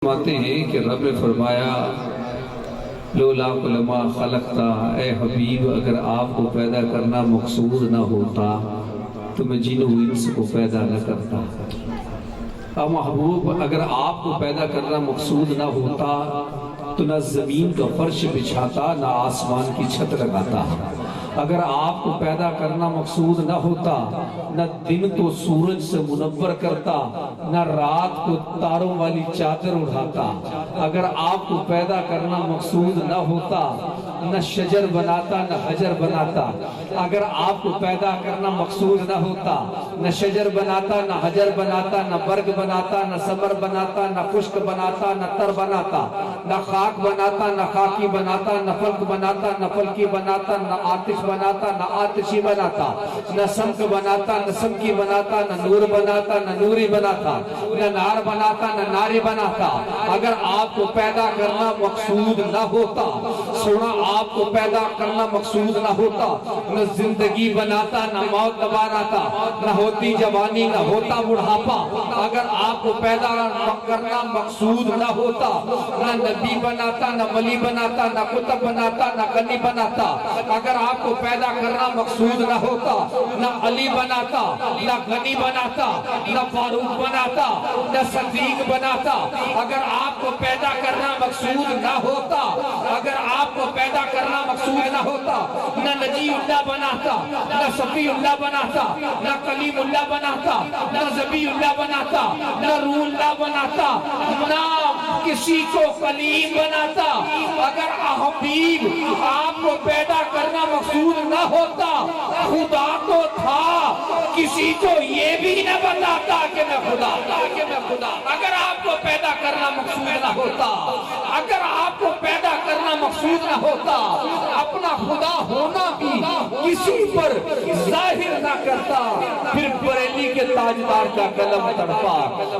فرماتے ہیں کہ رب نے فرمایا لولا لما خلقتا، اے حبیب اگر آپ کو پیدا کرنا مقصود نہ ہوتا تو میں جن و انس کو پیدا نہ کرتا۔ محبوب اگر آپ کو پیدا کرنا مقصود نہ ہوتا تو نہ زمین کا فرش بچھاتا نہ آسمان کی چھت لگاتا۔ اگر آپ کو پیدا کرنا مقصود نہ ہوتا نہ دن کو سورج سے منور کرتا نہ رات کو تاروں والی چادر اڑھاتا۔ اگر آپ کو پیدا کرنا مقصود نہ ہوتا نہ شجر بناتا نہ حجر بناتا۔ اگر آپ کو پیدا کرنا مقصود نہ ہوتا نہ شجر بناتا نہ حجر بناتا نہ برگ بناتا نہ ثمر بناتا نہ خشک بناتا نہ تر بناتا نہ خاک بناتا نہ خاکی بناتا نہ فلک بناتا نہ فلکی بناتا نہ آتش بناتا نہ آتشی بناتا نہ سمک بناتا نہ سمکی بناتا نہ نور بناتا نہ نوری بناتا نہ نار بناتا نہ ناری بناتا۔ اگر آپ کو پیدا کرنا مقصود نہ ہوتا، سونا آپ کو پیدا کرنا مقصود نہ ہوتا، نہ زندگی بناتا نہ موت بناتا، نہ ہوتی جوانی نہ ہوتا بڑھاپا۔ اگر آپ کو پیدا کرنا مقصود نہ ہوتا نہ نبی بناتا نہ ولی بناتا نہ کتب بناتا نہ غنی بناتا۔ اگر آپ کو پیدا کرنا مقصود نہ ہوتا نہ علی بناتا نہ غنی بناتا نہ فاروق بناتا نہ صدیق بناتا۔ اگر آپ کو پیدا کرنا مقصود نہ ہوتا، اگر آپ کو پیدا کرنا مقصود نہ ہوتا نہ نجی اللہ بناتا نہ صفی اللہ بناتا نہ کلیم اللہ بناتا نہ ذبی اللہ بناتا نہ روح اللہ بناتا نہ کسی کو کلیم بناتا۔ اگر حبیب آپ کو پیدا کرنا مقصود نہ ہوتا، خدا تو تھا کسی کو یہ بھی نہ بتاتا کہ میں خدا۔ اگر آپ کو پیدا کرنا مقصود نہ ہوتا، اگر آپ کو پیدا کرنا مقصود نہ ہوتا، اپنا خدا ہونا بھی کسی پر ظاہر نہ کرتا۔ پھر بریلی کے تاجدار کا قلم تڑپا،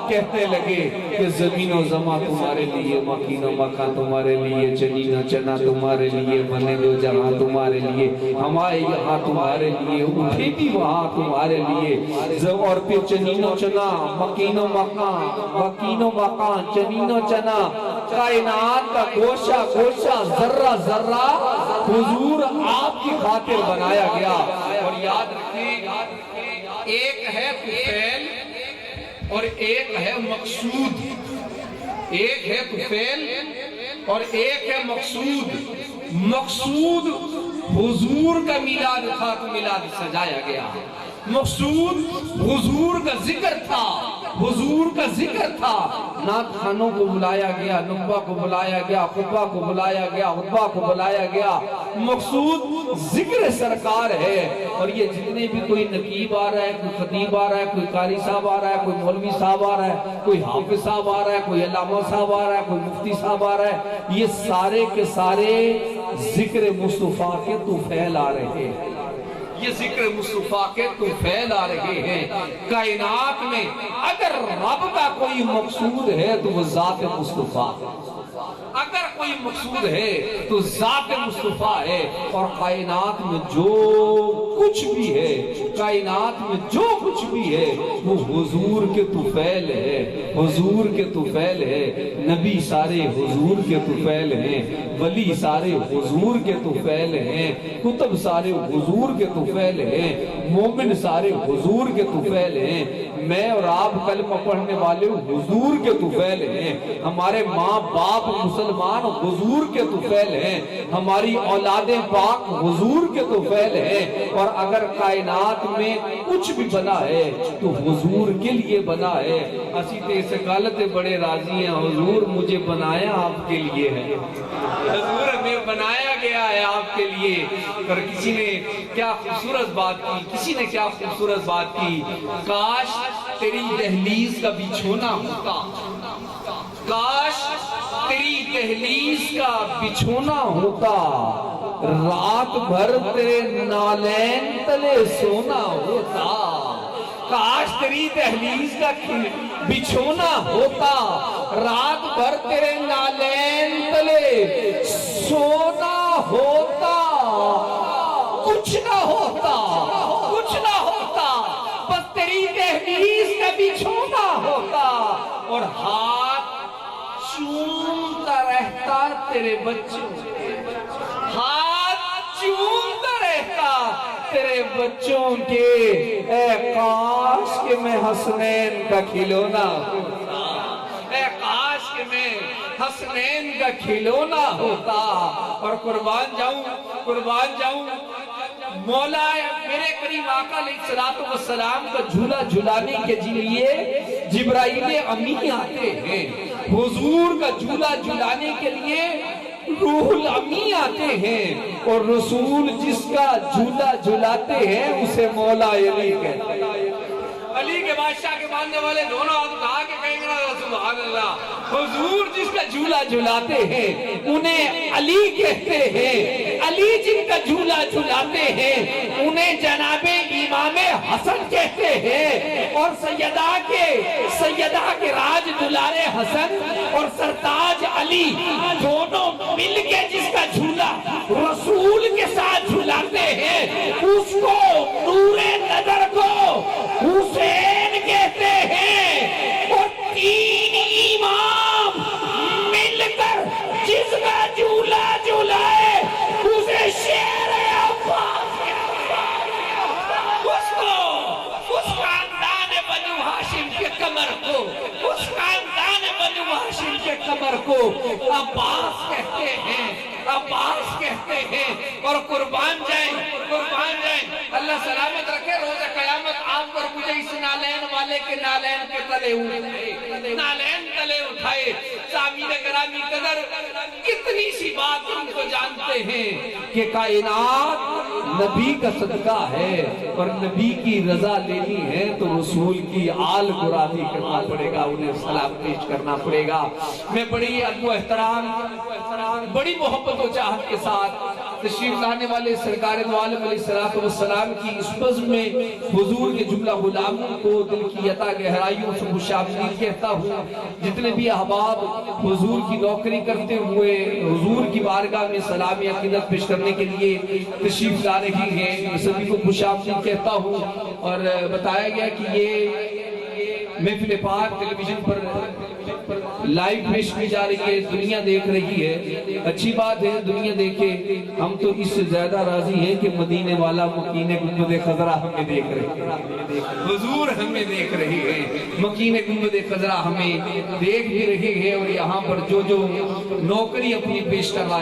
کہتے لگے کہ زمین و زمان تمہارے لیے، مکین و مکان تمہارے لیے، چنین و چنا تمہارے لیے، بنے دو جہاں تمہارے لیے، ہمارے یہاں تمہارے لیے، اٹھے بھی وہاں تمہارے لیے۔ اور پھر چنین و چنا، مکین و مکان، مکین و مکان، چنین و چنا، کائنات کا گوشہ گوشہ، ذرہ ذرہ حضور آپ کی خاطر بنایا گیا۔ اور یاد رکھیں، ایک ہے طفیل اور ایک ہے مقصود۔ ایک ہے طفیل اور ایک ہے مقصود۔ مقصود حضور کا میلاد تھا تو میلاد سجایا گیا۔ مقصود حضور کا ذکر تھا، حضور کا ذکر تھا، نعت خوانوں کو بلایا گیا، نخبہ کو بلایا گیا، خطبہ کو بلایا گیا، خطبہ کو بلایا گیا۔ مقصود ذکر سرکار ہے۔ اور یہ جتنے بھی کوئی نقیب آ رہا ہے، کوئی خطیب آ رہا ہے، کوئی قاری صاحب آ رہا ہے، کوئی مولوی صاحب آ رہا ہے، کوئی حافظ صاحب آ رہا ہے، کوئی علامہ صاحب آ رہا ہے، کوئی مفتی صاحب آ رہا ہے، یہ سارے کے سارے ذکر مصطفیٰ کے طفیل آ رہے ہیں۔ یہ ذکر مصطفیٰ کے طفیل آ رہے ہیں۔ کائنات میں اگر رب کا کوئی مقصود ہے تو وہ ذات مصطفیٰ، اگر کوئی مقصود ہے تو ذات مصطفیٰ ہے۔ اور کائنات میں جو کچھ بھی ہے، کائنات میں جو کچھ بھی ہے وہ حضور کے طفیل ہے، حضور کے طفیل ہے۔ نبی سارے حضور کے طفیل ہیں، ولی سارے حضور کے طفیل ہیں، کتب سارے حضور کے طفیل ہیں، مومن سارے حضور کے طفیل ہیں۔ میں اور آپ کلمہ پڑھنے والے حضور کے طفیل ہیں، ہمارے ماں باپ مسلمان حضور کے طفیل ہیں، ہماری اولادیں پاک حضور کے طفیل ہیں۔ اور اگر کائنات میں کچھ بھی بنا ہے تو حضور کے لیے بنا ہے۔ اسی تے اس گالت بڑے راضی ہیں، حضور مجھے بنایا آپ کے لیے ہے، حضور ہمیں بنایا گیا ہے آپ کے لیے۔ اور کسی نے کیا خوبصورت بات کی، کسی نے کیا خوبصورت بات کی، کاش تیری دہلیز کا بچھونا ہوتا، کاش تیری دہلیز کا بچھونا ہوتا، رات بھر تیرے نالین تلے سونا ہوتا۔ کاش تیری دہلیز کا بچھونا ہوتا، رات بھر تیرے نالین تلے سونا ہوتا۔ کچھ نہ ہوتا، کچھ نہ ہوتا، بس تیری دہلیز کا بچھونا ہوتا۔ اور ہاتھ چومتا رہتا تیرے بچوں کے، ہاتھ چومتا رہتا تیرے بچوں کے، اے کاش کہ میں حسنین کا کھلونا ہوتا، اے کاش کہ میں حسنین کا کھلونا ہوتا۔ اور قربان جاؤں مولا میرے کریم آقا علیہ السلام کا جھولا جھلانے کے لیے جبرائیل امی آتے ہیں، حضور کا جھولا جھلانے کے لیے روح الامی آتے ہیں، اور رسول جس کا جھولا جھلاتے ہیں اسے مولا علی کہتے ہیں۔ علی کے بادشاہ کے ماننے والے دونوں ہاتھ اٹھا کے کہیں گے سبحان اللہ۔ حضور جس کا جھولا جھلاتے ہیں انہیں علی کہتے ہیں، علی جن کا جھولا جھلاتے ہیں انہیں جناب امام حسن کہتے ہیں، اور سیدہ کے راج دلارے حسن اور سرتاج علی دونوں مل کے جس کا جھولا رسول کے ساتھ جھلاتے ہیں اس کو نور نظر کو حسین کہتے ہیں، اور تین امام مل کر جس کا جھولا جھلائے اسے شیر عباس اس خاندان بنو ہاشم کے قمر کو، اس خاندان بنو ہاشم کے قمر کو عباس کہتے ہیں، عباس کہتے ہیں۔ اور قربان جائیں اللہ سلامت رکھے، روز قیامت آپ پر مجھے اس نالین والے کے نالین کے تلے اٹھائے۔ سامعین گرامی قدر کتنی سی بات ہم تو جانتے ہیں کہ کائنات نبی کا صدقہ ہے، اور نبی کی رضا لینی ہے تو رسول کی آل برادری کرنا پڑے گا، انہیں سلام پیش کرنا پڑے گا۔ میں بڑی ادب و احترام، بڑی محبت و چاہت کے ساتھ تشریف لانے والے سرکار دو عالم علیہ السلام کی اس بزم میں حضور کے جملہ غلاموں کو دل کی عطا گہرائیوں سے خوش آمدید کہتا ہوں۔ جتنے بھی احباب حضور کی نوکری کرتے ہوئے حضور کی بارگاہ میں سلام عقیدت پیش کرنے کے لیے تشریف لا رہی ہیں، سبھی کو خوش آمدید کہتا ہوں۔ اور بتایا گیا کہ یہ محفل پاک ٹیلی ویژن پر لائیو پیش کی جا رہی ہے، دنیا دیکھ رہی ہے، اچھی بات ہے دنیا دیکھے۔ ہم تو اس سے زیادہ راضی ہیں کہ مدینے والا مکین گنبد خضرا ہمیں دیکھ رہے ہیں، حضور ہمیں دیکھ رہے ہیں، مکین گنبد خضرا ہمیں دیکھ بھی رہے ہیں، اور یہاں پر جو نوکری اپنی پیش کر رہا ہے